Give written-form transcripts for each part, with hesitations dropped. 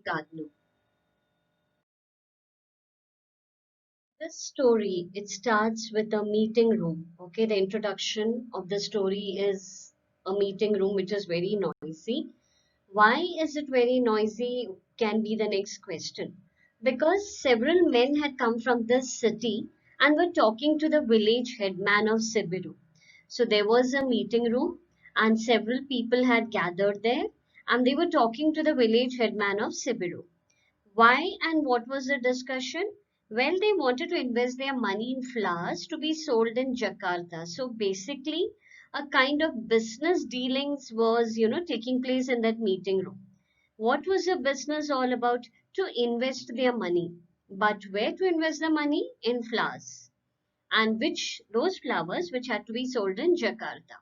gardener. This story, it starts with a meeting room. Okay, the introduction of the story is a meeting room which is very noisy. Why is it very noisy? Can be the next question. Because several men had come from this city and were talking to the village headman of Sibiru. So there was a meeting room and several people had gathered there and they were talking to the village headman of Sibiru. Why and what was the discussion? Well, they wanted to invest their money in flowers to be sold in Jakarta. So basically, a kind of business dealings was, taking place in that meeting room. What was the business all about? To invest their money. But where to invest the money? In flowers. And which, those flowers which had to be sold in Jakarta.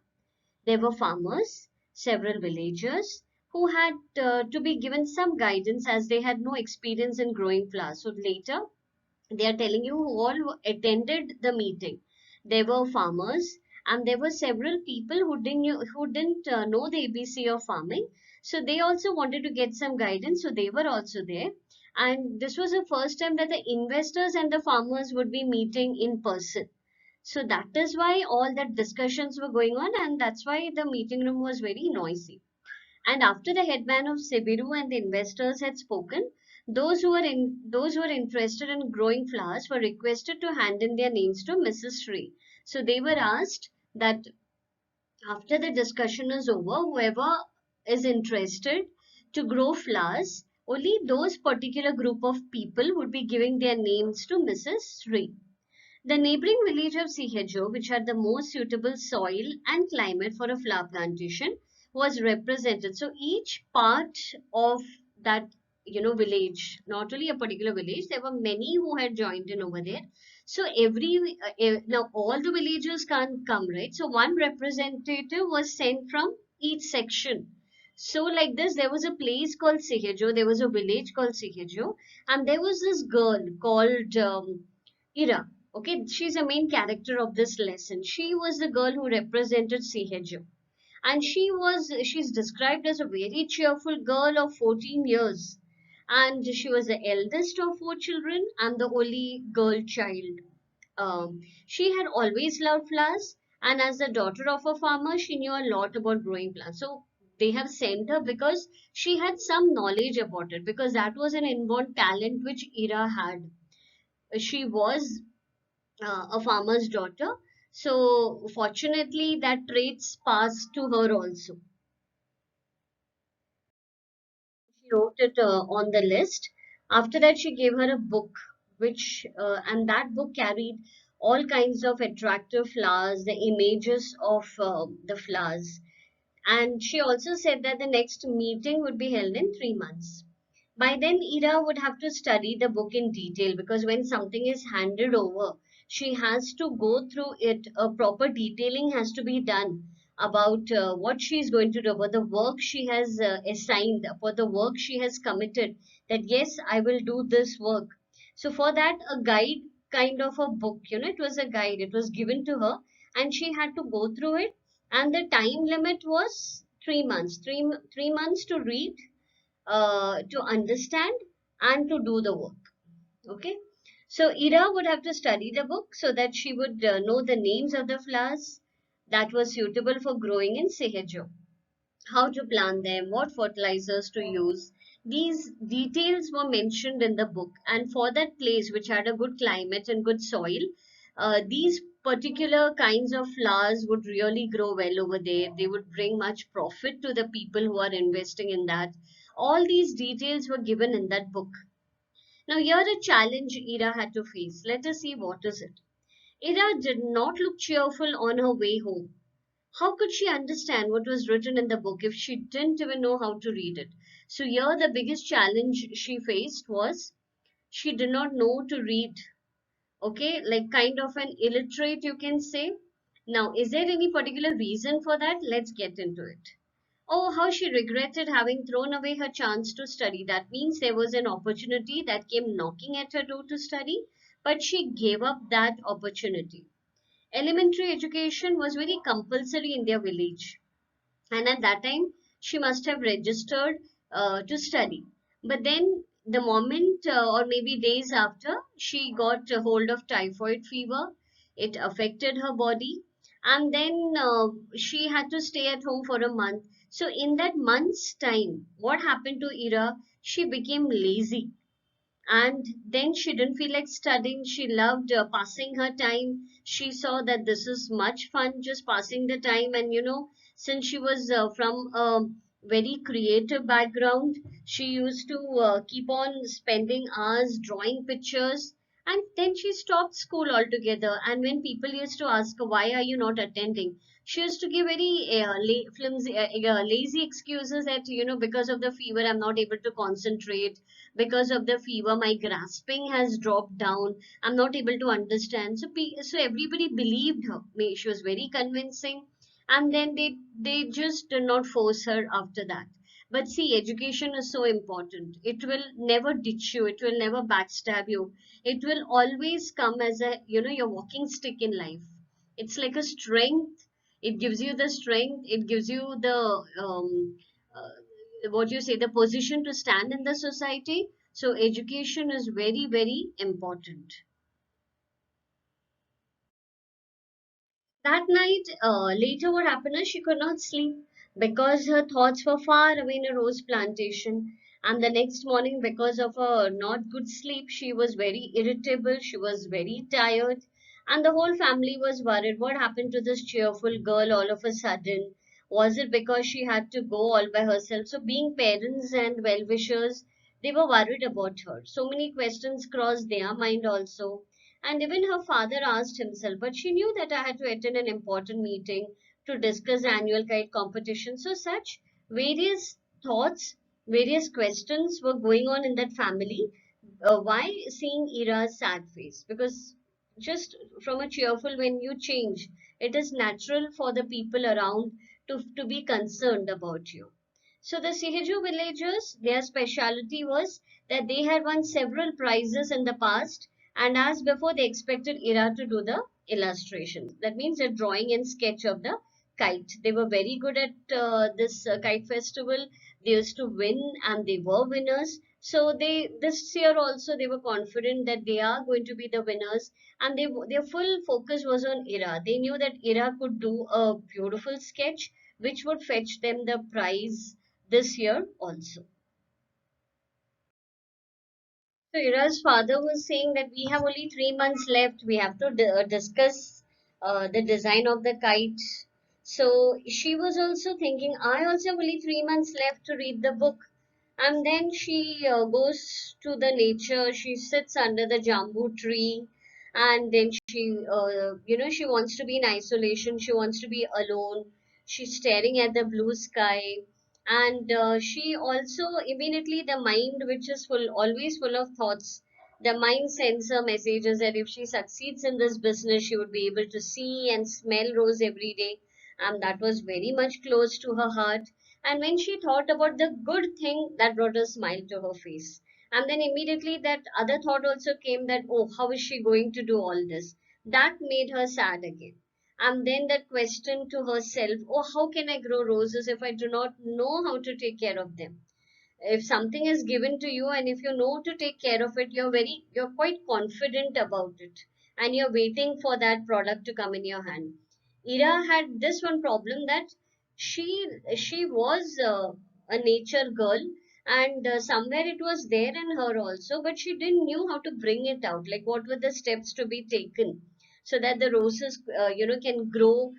There were farmers, several villagers who had to be given some guidance as they had no experience in growing flowers. So later, they are telling you who all attended the meeting. There were farmers and there were several people who didn't know the ABC of farming. So they also wanted to get some guidance. So they were also there. And this was the first time that the investors and the farmers would be meeting in person. So that is why all that discussions were going on, and that's why the meeting room was very noisy. And after the headman of Sibiru and the investors had spoken, those who were interested in growing flowers were requested to hand in their names to Mrs. Sri. So they were asked that after the discussion is over, whoever is interested to grow flowers, only those particular group of people would be giving their names to Mrs. Sri. The neighboring village of Sihejo, which had the most suitable soil and climate for a flower plantation, was represented. So each part of that village, not only a particular village, there were many who had joined in over there. So now all the villagers can't come, right? So one representative was sent from each section. So like this, there was a place called Sihejo, there was a village called Sihejo, and there was this girl called Ira. Okay, she's the main character of this lesson. She was the girl who represented Sihejo. And she's described as a very cheerful girl of 14 years. And she was the eldest of four children and the only girl child. She had always loved flowers, and as the daughter of a farmer, she knew a lot about growing plants. So they have sent her because she had some knowledge about it, because that was an inborn talent which Ira had. She was a farmer's daughter. So fortunately, that traits passed to her also. She wrote it on the list. After that, she gave her a book, and that book carried all kinds of attractive flowers, the images of the flowers. And she also said that the next meeting would be held in 3 months. By then, Ira would have to study the book in detail, because when something is handed over, she has to go through it. A proper detailing has to be done about what she is going to do, about the work she has assigned, about the work she has committed. That yes, I will do this work. So, for that, a guide kind of a book, it was a guide, it was given to her, and she had to go through it. And the time limit was 3 months, 3 months to read, to understand, and to do the work. Okay. So Ira would have to study the book so that she would know the names of the flowers that were suitable for growing in Sehejo, how to plant them, what fertilizers to use. These details were mentioned in the book, and for that place which had a good climate and good soil, these particular kinds of flowers would really grow well over there. They would bring much profit to the people who are investing in that. All these details were given in that book. Now, here a challenge Ira had to face. Let us see what is it. Ira did not look cheerful on her way home. How could she understand what was written in the book if she didn't even know how to read it? So, here the biggest challenge she faced was she did not know to read. Okay, like kind of an illiterate, you can say. Now, is there any particular reason for that? Let's get into it. Oh, how she regretted having thrown away her chance to study. That means there was an opportunity that came knocking at her door to study, but she gave up that opportunity. Elementary education was very compulsory in their village, and at that time she must have registered to study. But then the moment, or maybe days after, she got a hold of typhoid fever. It affected her body, and then she had to stay at home for a month. So in that month's time, what happened to Ira? She became lazy, and then she didn't feel like studying. She loved passing her time. She saw that this is much fun, just passing the time. And since she was from a very creative background, she used to keep on spending hours drawing pictures. And then she stopped school altogether. And when people used to ask her, why are you not attending, she used to give very flimsy, lazy excuses that because of the fever I'm not able to concentrate. Because of the fever my grasping has dropped down. I'm not able to understand. So everybody believed her. She was very convincing. And then they just did not force her after that. But see, education is so important. It will never ditch you, it will never backstab you. It will always come as a your walking stick in life. It's like a strength. It gives you the strength, it gives you the what you say, the position to stand in the society. So education is very, very important. That night, later what happened is she could not sleep because her thoughts were far away in a rose plantation. And the next morning, because of a not good sleep, she was very irritable, she was very tired, and the whole family was worried. What happened to this cheerful girl all of a sudden? Was it because she had to go all by herself? So, being parents and well wishers, they were worried about her. So many questions crossed their mind also, and even her father asked himself, but she knew that I had to attend an important meeting to discuss annual kite competition. So such various thoughts, various questions were going on in that family. Why seeing Ira's sad face? Because just from a cheerful, when you change, it is natural for the people around to be concerned about you. So the Siheju villagers, their specialty was that they had won several prizes in the past, and as before, they expected Ira to do the illustration. That means the drawing and sketch of the kite. They were very good at this kite festival. They used to win, and they were winners. So they this year also they were confident that they are going to be the winners, and their full focus was on Ira. They knew that Ira could do a beautiful sketch, which would fetch them the prize this year also. So Ira's father was saying that we have only 3 months left. We have to discuss the design of the kite. So she was also thinking, I also have only 3 months left to read the book. And then she goes to the nature. She sits under the jambu tree, and then she wants to be in isolation. She wants to be alone. She's staring at the blue sky, and she also immediately the mind, which is full, always full of thoughts. The mind sends her messages that if she succeeds in this business, she would be able to see and smell rose every day, and that was very much close to her heart. And when she thought about the good thing, that brought a smile to her face. And then immediately that other thought also came that, oh, how is she going to do all this? That made her sad again. And then that question to herself, oh, how can I grow roses if I do not know how to take care of them? If something is given to you and if you know to take care of it, you're quite confident about it, and you're waiting for that product to come in your hand. Ira had this one problem that she was a nature girl, and somewhere it was there in her also, but she didn't knew how to bring it out, like what were the steps to be taken so that the roses can grow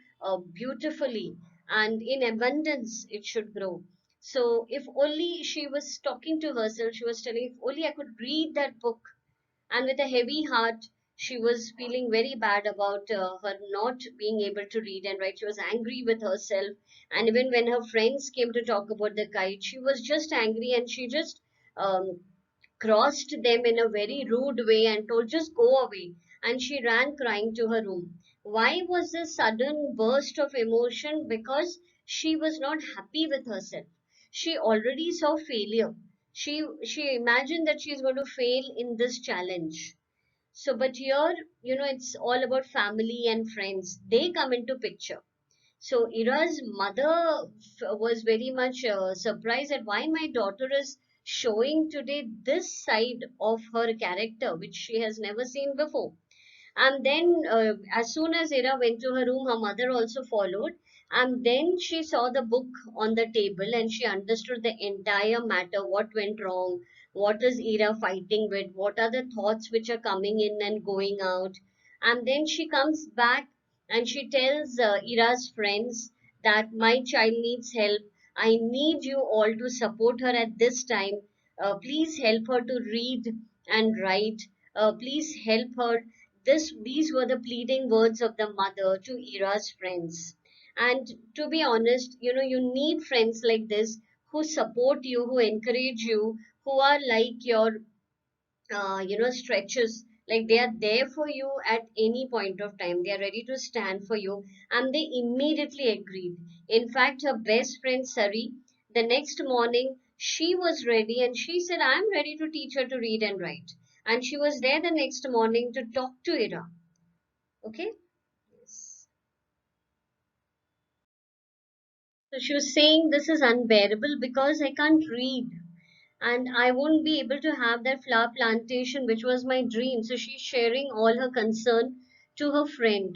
beautifully, and in abundance it should grow. So if only she was talking to herself, she was telling, if only I could read that book. And with a heavy heart, she was feeling very bad about her not being able to read and write. She was angry with herself. And even when her friends came to talk about the kite, she was just angry, and she just um, crossed them in a very rude way and told, just go away. And she ran crying to her room. Why was this sudden burst of emotion? Because she was not happy with herself. She already saw failure. She imagined that she is going to fail in this challenge. So, but here, it's all about family and friends. They come into picture. So Ira's mother was very much surprised at why my daughter is showing today this side of her character, which she has never seen before. And then, as soon as Ira went to her room, her mother also followed. And then she saw the book on the table and she understood the entire matter, what went wrong, what is Ira fighting with, what are the thoughts which are coming in and going out. And then she comes back and she tells Ira's friends that my child needs help. I need you all to support her at this time. Please help her to read and write. Please help her. These were the pleading words of the mother to Ira's friends. And to be honest, you need friends like this who support you, who encourage you, who are like your stretches, like they are there for you at any point of time. They are ready to stand for you. And they immediately agreed. In fact, her best friend Sari, the next morning, she was ready and she said, I'm ready to teach her to read and write. And she was there the next morning to talk to Ira. Okay. Yes. So she was saying, this is unbearable because I can't read and I won't be able to have that flower plantation, which was my dream. So she's sharing all her concern to her friend.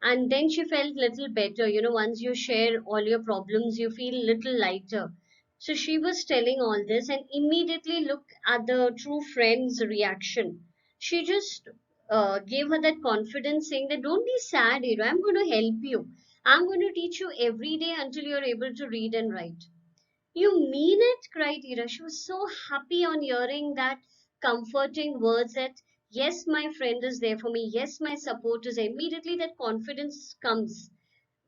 And then she felt little better. Once you share all your problems, you feel little lighter. So she was telling all this and immediately looked at the true friend's reaction. She just gave her that confidence, saying that don't be sad, Ira. I'm going to help you. I'm going to teach you every day until you're able to read and write. You mean it? Cried Ira. She was so happy on hearing that comforting words that, yes, my friend is there for me. Yes, my support is there. Immediately that confidence comes.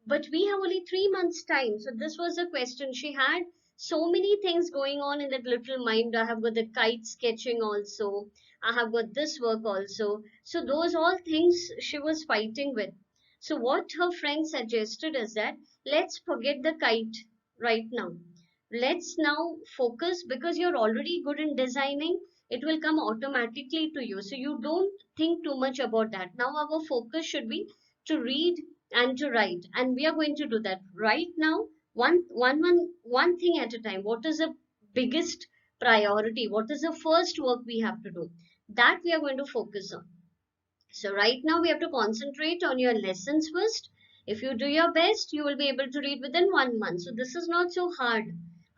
But we have only 3 months' time. So this was the question. She had so many things going on in that little mind. I have got the kite sketching also. I have got this work also. So those all things she was fighting with. So what her friend suggested is that let's forget the kite right now. Let's now focus because you're already good in designing. It will come automatically to you. So you don't think too much about that. Now our focus should be to read and to write, and we are going to do that right now, one thing at a time. What is the biggest priority? What is the first work we have to do? That we are going to focus on. So right now we have to concentrate on your lessons first. If you do your best, you will be able to read within 1 month. So this is not so hard.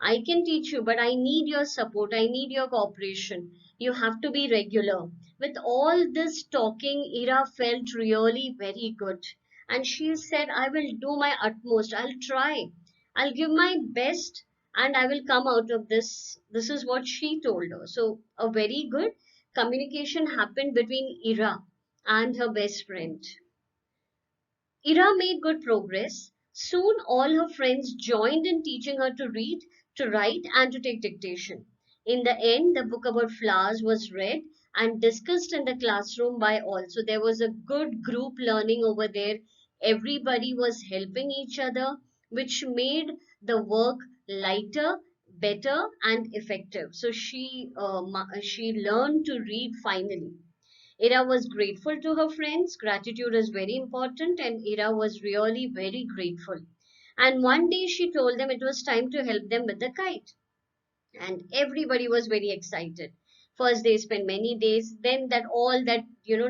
I can teach you, but I need your support. I need your cooperation. You have to be regular. With all this talking, Ira felt really very good. And she said, I will do my utmost. I'll try. I'll give my best and I will come out of this. This is what she told her. So a very good communication happened between Ira and her best friend. Ira made good progress. Soon all her friends joined in teaching her to read, to write, and to take dictation. In the end, the book about flowers was read and discussed in the classroom by all. So there was a good group learning over there. Everybody was helping each other, which made the work lighter, better, and effective. So she learned to read finally. Ira was grateful to her friends. Gratitude is very important, and Ira was really very grateful. And one day she told them it was time to help them with the kite, and everybody was very excited. First they spent many days, then that all that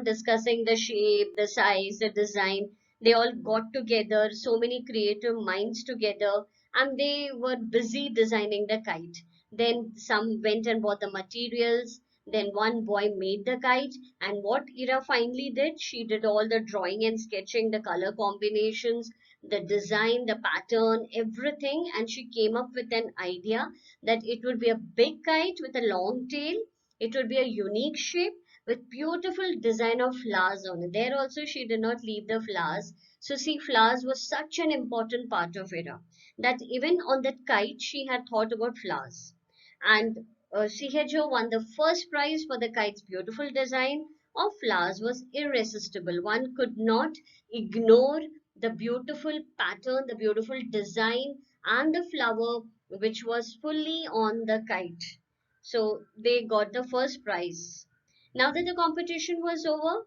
discussing the shape, the size, the design, they all got together, so many creative minds together, and they were busy designing the kite. Then some went and bought the materials, then one boy made the kite. And what Ira finally did, she did all the drawing and sketching, the color combinations, the design, the pattern, everything, and she came up with an idea that it would be a big kite with a long tail. It would be a unique shape with beautiful design of flowers on it. There also she did not leave the flowers. So see, flowers was such an important part of Ira that even on that kite she had thought about flowers. And CHO won the first prize for the kite's beautiful design of flowers was irresistible. One could not ignore the beautiful pattern, the beautiful design, and the flower which was fully on the kite. So they got the first prize. Now that the competition was over,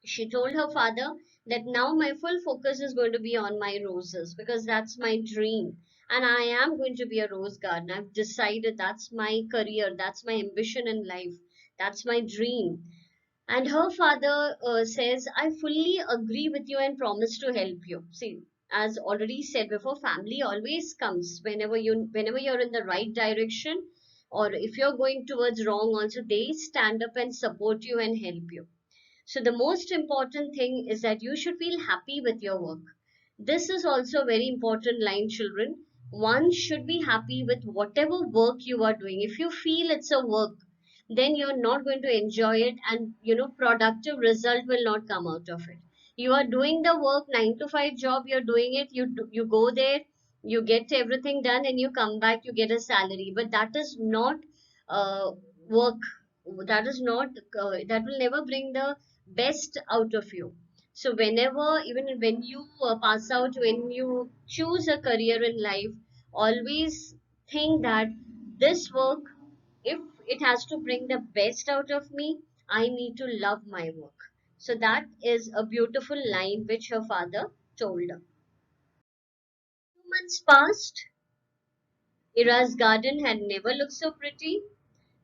she told her father that now my full focus is going to be on my roses because that's my dream. and I am going to be a rose gardener. I've decided that's my career, that's my ambition in life, that's my dream. And her father says, I fully agree with you and promise to help you. See, as already said before, family always comes whenever you're in the right direction, or if you're going towards wrong, also they stand up and support you and help you. So the most important thing is that you should feel happy with your work. This is also a very important line, children. One should be happy with whatever work you are doing. If you feel it's a work, then you're not going to enjoy it, and productive result will not come out of it. You are doing the work, 9 to 5 job, you're doing it, you go there, you get everything done, and you come back, you get a salary. But that is not uh, work. That is not that will never bring the best out of you. So whenever, even when you pass out, when you choose a career in life, always think that this work, if it has to bring the best out of me, I need to love my work. So that is a beautiful line which her father told her. 2 months passed. Ira's garden had never looked so pretty.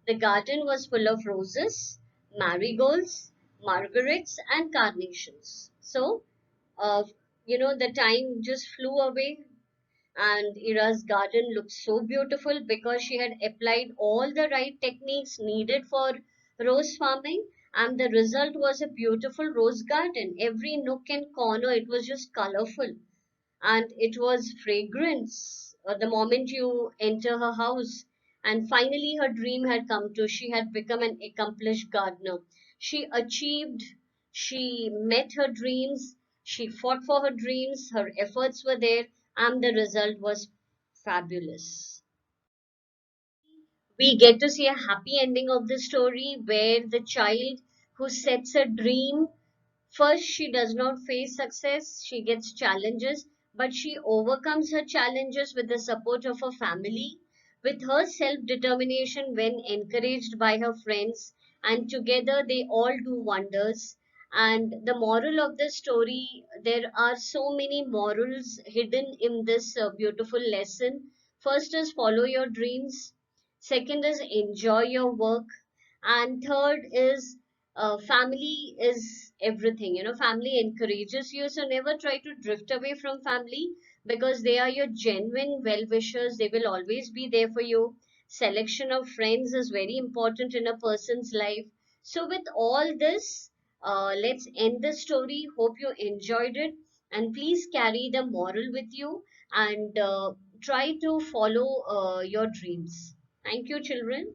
The garden was full of roses, marigolds, marguerites, and carnations. So, uh, the time just flew away, and Ira's garden looked so beautiful because she had applied all the right techniques needed for rose farming, and the result was a beautiful rose garden. Every nook and corner, it was just colorful, and it was fragrance the moment you enter her house. And finally her dream had come true. She had become an accomplished gardener. She achieved, she met her dreams, she fought for her dreams, her efforts were there, and the result was fabulous. We get to see a happy ending of the story where the child who sets a dream, first, she does not face success, she gets challenges, but she overcomes her challenges with the support of her family, with her self determination when encouraged by her friends, and together they all do wonders. And the moral of the story, there are so many morals hidden in this beautiful lesson. First is follow your dreams, second is enjoy your work, and third is family is everything. Family encourages you, so never try to drift away from family, because they are your genuine well wishers. They will always be there for you. Selection of friends is very important in a person's life. So with all this, let's end the story. Hope you enjoyed it, and please carry the moral with you, and try to follow your dreams. Thank you, children.